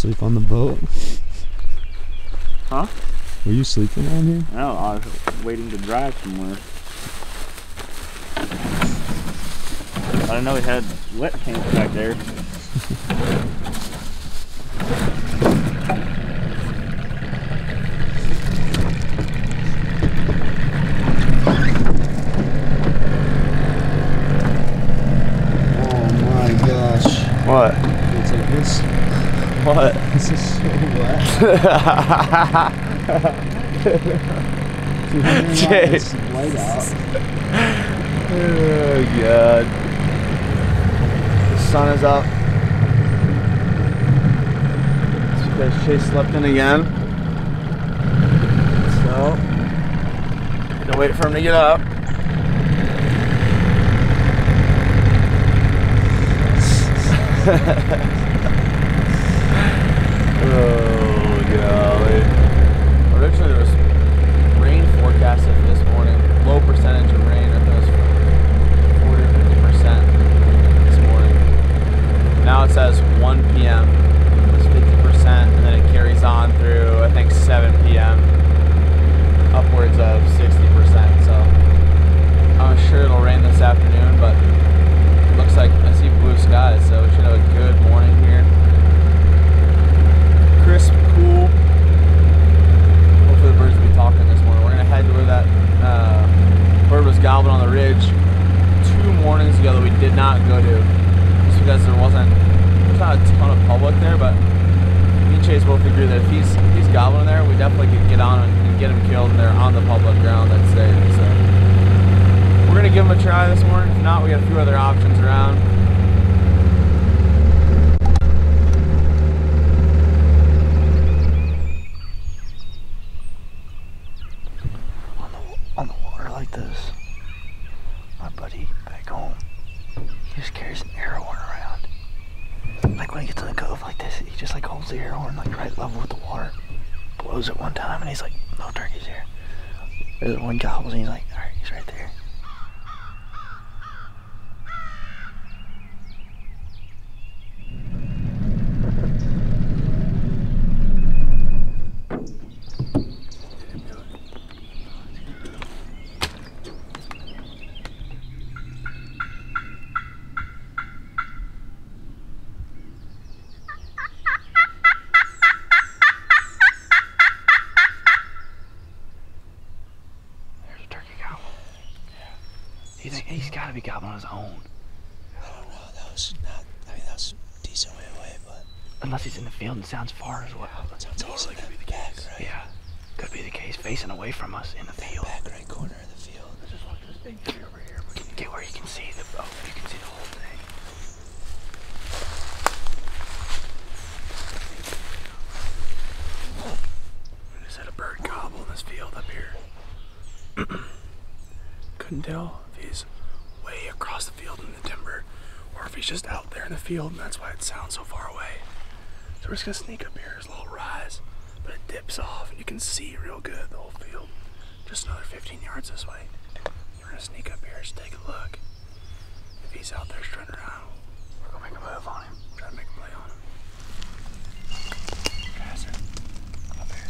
sleep on the boat? Huh? Were you sleeping on here? No, I was waiting to drive somewhere. I didn't know we had wet camps back there. Oh my gosh. What? It's like this. What? This is so wet. Chase. It's light out. Oh god. The sun is up. It's because Chase slept in again. So, had to wait for him to get up. Oh golly. Originally there was rain forecasted for this morning. Low percentage of rain. I think it was 40 or 50% this morning. Now it says 1 p.m. It's 50%, and then it carries on through I think 7 p.m. upwards of 60%. So I'm sure it'll rain this afternoon, but it looks like I see blue skies, so we should have a good morning here. Crisp, cool. Hopefully the birds will be talking this morning. We're gonna head to where that bird was gobbling on the ridge 2 mornings ago that we did not go to, just because there's not a ton of public there. But me and Chase both agree that if he's gobbling there, we definitely could get on and get him killed, and they're on the public ground that's safe. So we're gonna give him a try this morning. If not, we got a few other options around. On the water like this, my buddy back home, he just carries an air horn around. Like when he gets in the cove like this, he just like holds the air horn like right level with the water, blows it one time, and he's like, no turkeys here. There's one gobbles and he's like, alright, he's right there. He's got to be gobbling on his own. I don't know. That was not. I mean, that was a decent way away, but unless he's in the field and sounds far as well. That sounds totally could be the case. Right? Yeah, could be the case. Facing away from us in the field. Back right corner of the field. Let's just look at this big tree over here. Get where you can see the. Oh, you can see the whole thing. We just had a bird gobble in this field up here. Couldn't tell if he's way across the field in the timber or if he's just out there in the field, and that's why it sounds so far away. So we're just gonna sneak up here. There's a little rise, but it dips off and you can see real good the whole field. Just another 15 yards this way. We're gonna sneak up here, just take a look. If he's out there strutting around, we're gonna make a move on him. Try to make a play on him. Pass it. Up here.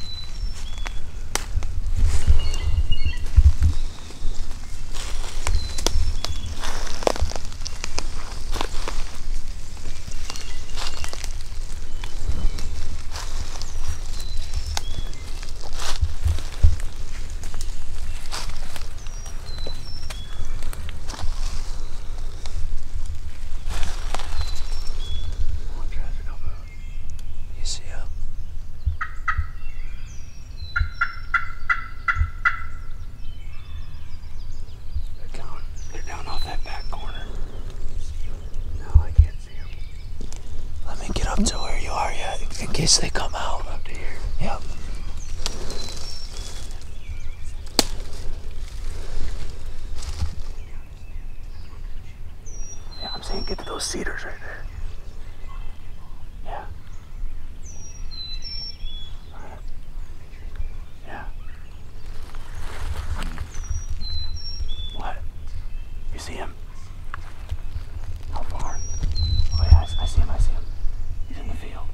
To where you are, yeah, in case they come out. Up to here. Yep. Yeah, I'm saying get to those cedars right there. Yeah. Alright. Yeah. What? You see him? How far? Oh yeah, I see him. He's in the field.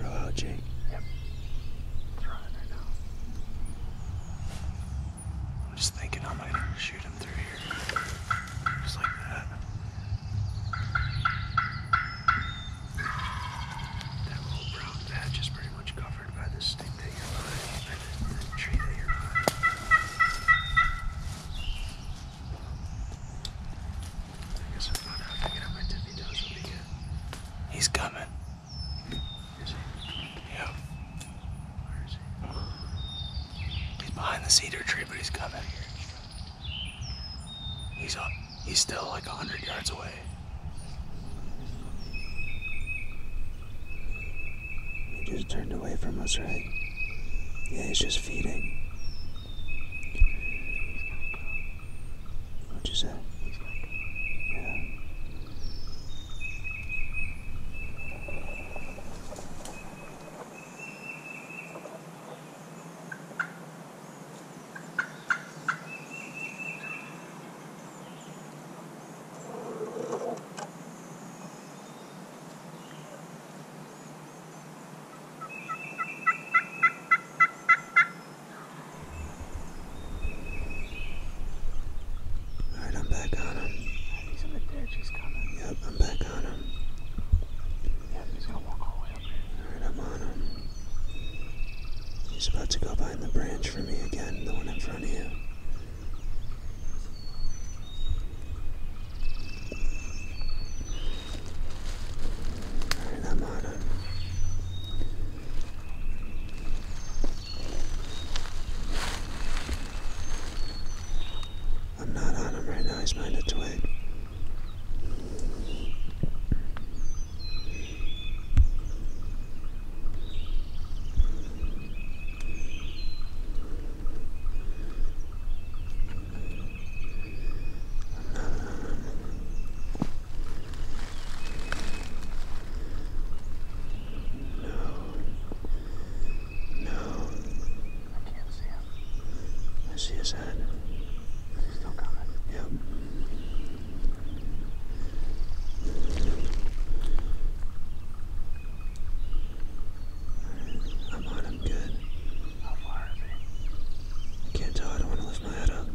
throw out, Jake? Yep. It's running right now. I'm just thinking I might shoot him through here. Just like that. That little brown patch is pretty much covered by this stick that you're behind, or the tree that you're behind. I guess I'm not out to get on my tippy toes when we get. He's coming. Is he? Yep. Where is he? He's behind the cedar tree, but he's coming. He's up. He's still like 100 yards away. He just turned away from us, right? Yeah, he's just feeding. What'd you say? Yeah. Alright, I'm back on him. He's in the ditch. He's coming. Yep, I'm back on him. Yeah, he's gonna walk all the way up here. Alright, I'm on him. He's about to go behind the branch for me again, the one in front of you. Alright, I'm on him. I'm not on him right now, he's behind a twig. I'm not on him. No. No. I can't see him. I see his head. He's still coming. Yep. I'm on him good. How far is he? I can't tell, I don't want to lift my head up.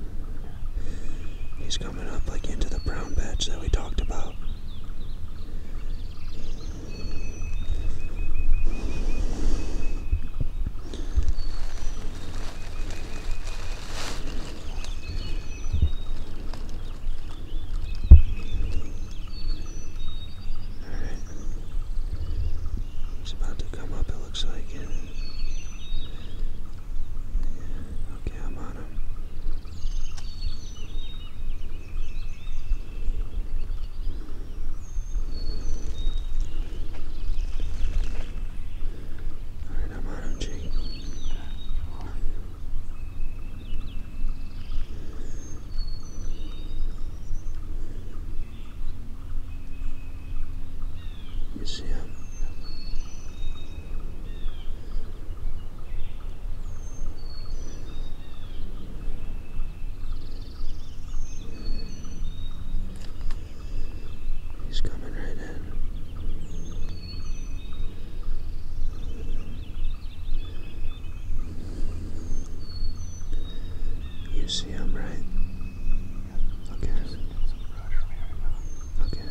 He's coming up like into the brown patch that we talked about. Alright. He's about to come up, it looks like it. Yeah, okay, I'm on him. Alright, I'm on him, Jake. You see him? He's coming right in. You see him, right? Okay. Some brush from here right now. Okay.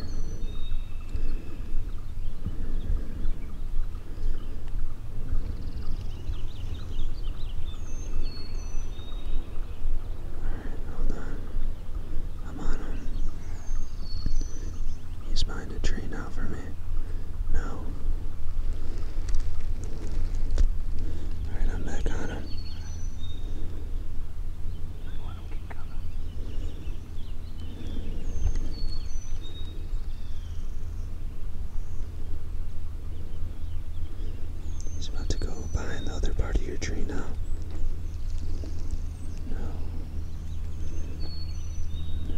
Alright, hold on. I'm on him. He's behind a tree now for me. No. Alright, I'm back on him. Let him keep coming. He's about to go behind the other part of your tree now. No. No.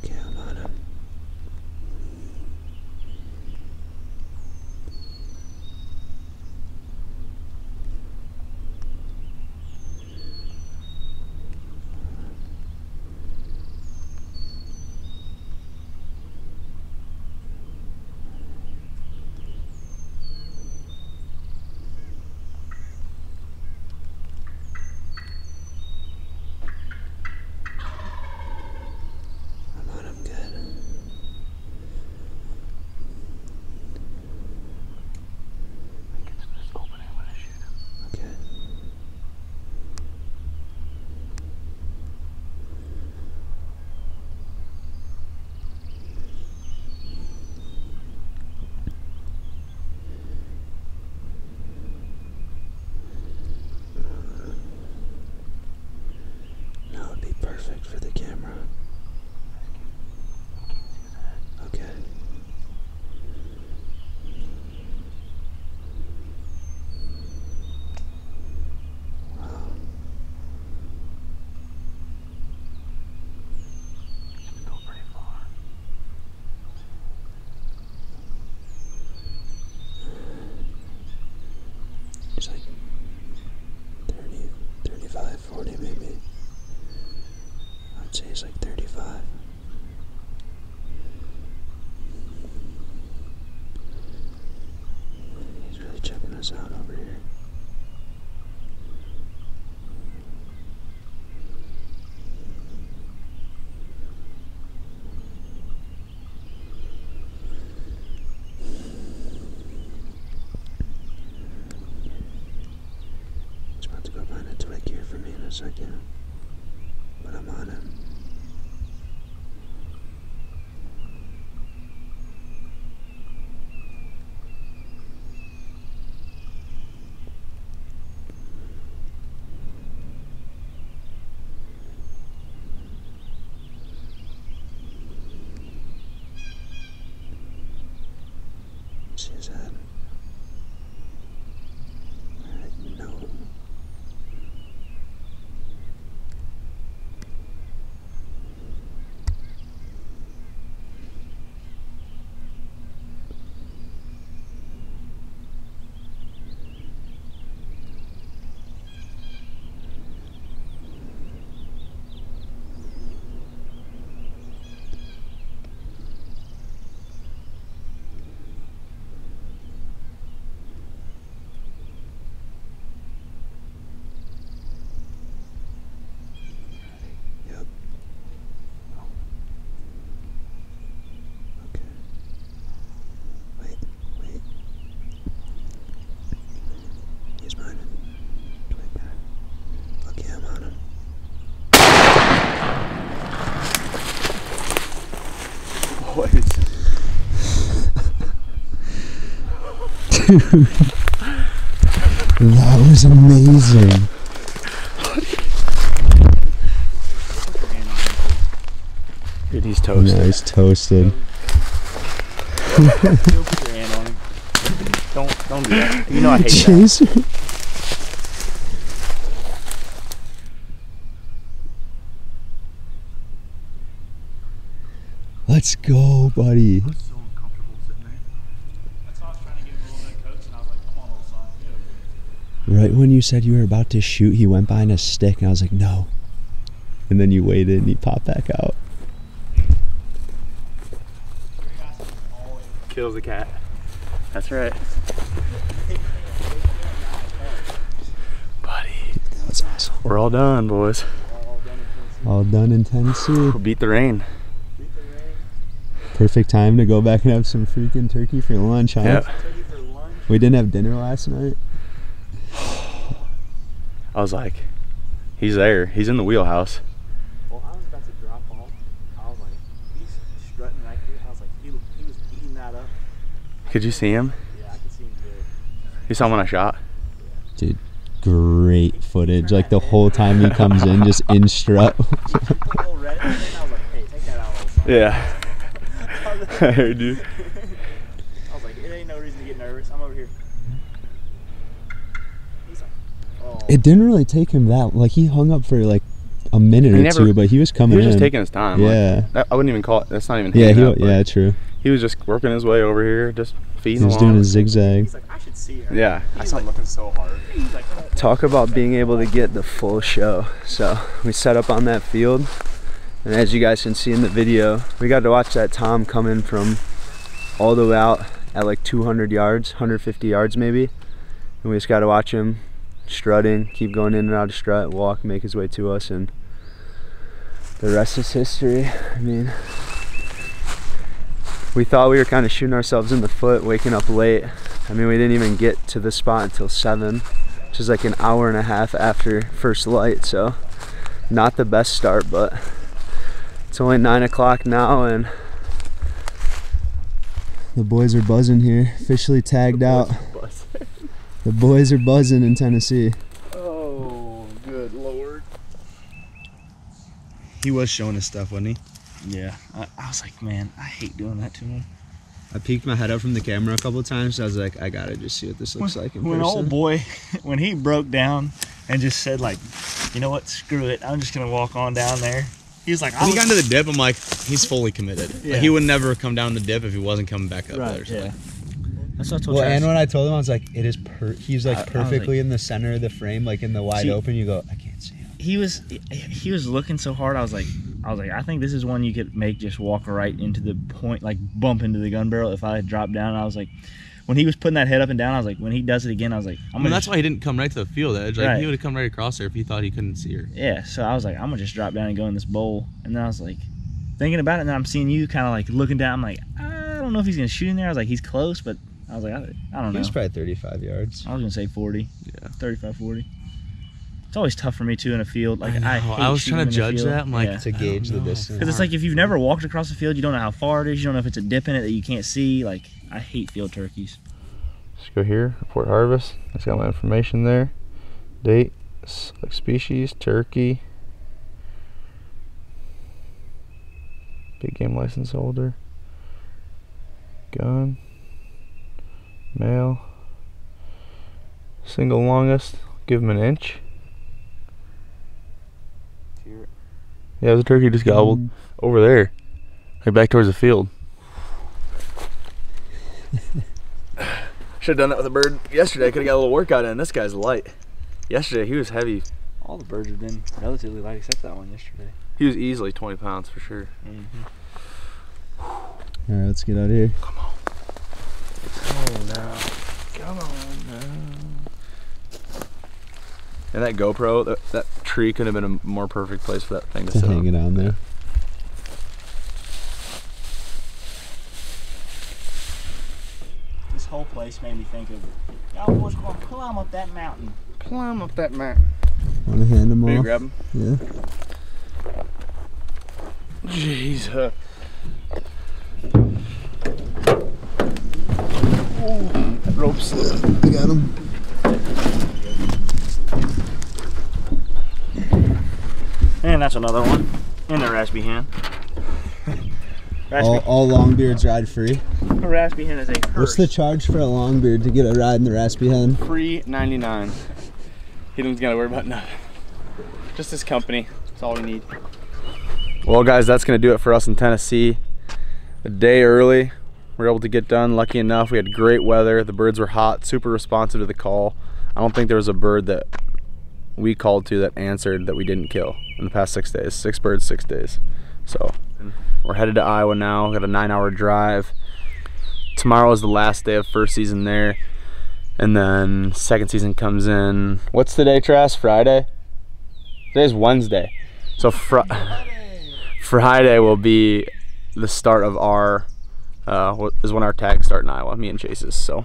Okay, I'm on him. us out over here. He's about to go find a twig here for me in a second, but I'm on him. See his head? No. That was amazing. Dude, he's toasted. Yeah, he's toasted. Put your hand on him. Don't do that. You know I hate Chaser. that. Let's go, buddy. I was so uncomfortable sitting there. That's why I was trying to give him a little bit of coach, and I was like, come on, old son. Get over here. Right when you said you were about to shoot, he went behind a stick, and I was like, no. And then you waited, and he popped back out. Kills the cat. That's right. Buddy. That was awesome. We're all done, boys. All done in Tennessee. We'll beat the rain. Perfect time to go back and have some freaking turkey for lunch, huh? Yeah. Turkey for lunch. We didn't have dinner last night. I was like, he's there. He's in the wheelhouse. Well, I was about to drop off. I was like, he's strutting right here. I was like, he was eating that up. Could you see him? Yeah, I could see him good. You saw him when I shot? Dude, great footage. Like the whole time he comes in, just in strut. He put a little red in it, and I was like, hey, take that out, old son. Yeah. I heard you. I was like, it ain't no reason to get nervous. I'm over here. He's like, oh. It didn't really take him that. Like he hung up for like a minute He or never- two, but he was coming He was in. just taking his time. Yeah. Like, I wouldn't even call it. That's not even. Yeah, hanging up, yeah, like, true. he was just working his way over here, just feeding He was along. doing a zigzag. He's like, I should see her. Yeah. I saw him looking so hard. He's like, oh. Talk about being able to get the full show. So we set up on that field, and as you guys can see in the video, we got to watch that Tom come in from all the way out at like 200 yards, 150 yards maybe, and we just got to watch him strutting, keep going in and out of strut, walk, make his way to us, and the rest is history. I mean, we thought we were kind of shooting ourselves in the foot waking up late. I mean, we didn't even get to the spot until 7, which is like an hour and a half after first light, so not the best start, but it's only 9 o'clock now, and the boys are buzzing here, officially tagged out. The boys are buzzing in Tennessee. Oh, good lord. He was showing his stuff, wasn't he? Yeah. I was like, man, I hate doing that to him. I peeked my head up from the camera a couple of times. So I was like, I gotta just see what this looks like in When person. old boy, when he broke down and just said like, you know what, screw it, I'm just gonna walk on down there. He was like, When he got into the dip, I'm like, he's fully committed. Yeah. Like, he would never come down the dip if he wasn't coming back up there. So yeah. That's what I told Well, Travis. and when I told him, I was like, it is he's like I was perfectly like- in the center of the frame, like in the wide See- open. You go, I can't see him. he was looking so hard. I was like, I think this is one you could make just walk right into the point, like bump into the gun barrel. If I had dropped down, I was like, when he was putting that head up and down, I was like, when he does it again, I was like, that's why he didn't come right to the field edge. Like, Right. he would have come right across there if he thought he couldn't see her. Yeah, so I was like, I'm gonna just drop down and go in this bowl. And then I was like, thinking about it, and then I'm seeing you kind of like looking down. I'm like, I don't know if he's gonna shoot in there. I was like, he's close, but I was like, I don't know. He was probably 35 yards. I was gonna say 40. Yeah. 35, 40. It's always tough for me too in a field. Like I hate I was shooting trying to in the judge field. that. I'm like, Yeah. To gauge the distance. Because it's like if you've never walked across the field, you don't know how far it is. You don't know if it's a dip in it that you can't see. Like, I hate field turkeys. Let's go here, report harvest. That's got my information there. Date, select species, turkey. Big game license holder. Gun. Male. Single longest. Give him an inch. Yeah, the turkey just gobbled over there. Like back towards the field. Should have done that with a bird yesterday. I could have got a little workout in. This guy's light. Yesterday he was heavy. All the birds have been relatively light except that one yesterday. He was easily 20 pounds for sure. All right, let's get out of here. Come on. Oh no. Come on now. And that GoPro, that tree could have been a more perfect place for that thing to sit hang it on. on there. This whole place made me think of, y'all boys gonna climb up that mountain. Climb up that mountain. Want to hand them Will you off? grab him? Yeah. Jeez. That rope's there. I got him. And that's another one. And a raspy hen. All longbeards ride free. A raspy hen is a curse. What's the charge for a longbeard to get a ride in the raspy hen? Free 99. He doesn't gotta worry about nothing. Just his company. That's all we need. Well, guys, that's gonna do it for us in Tennessee. A day early. We were able to get done. Lucky enough, we had great weather. The birds were hot, super responsive to the call. I don't think there was a bird that we called to that answered that we didn't kill in the past 6 days. 6 birds, 6 days. So we're headed to Iowa now. Got a 9-hour drive. Tomorrow is the last day of first season there, and then second season comes in. What's today, Trask? Friday? Today's Wednesday. So Friday will be the start of our is when our tags start in Iowa, me and Chase's. So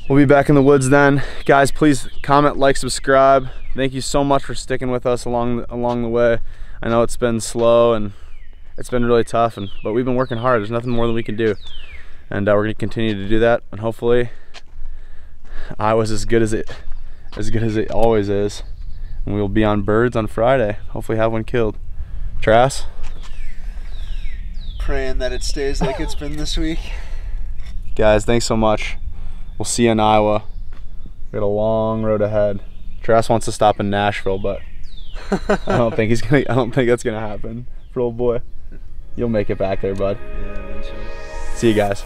we'll be back in the woods then. Guys, please comment, like, subscribe. Thank you so much for sticking with us along the way. I know it's been slow and it's been really tough, but we've been working hard. There's nothing more than we can do, and we're going to continue to do that. And hopefully, Iowa's as good as it always is, and we'll be on birds on Friday. Hopefully, have one killed. Trask? Praying that it stays like it's been this week. Guys, thanks so much. We'll see you in Iowa. We got a long road ahead. Trask wants to stop in Nashville, but I don't think that's gonna happen for old boy. You'll make it back there, bud. Yeah, eventually. See you guys.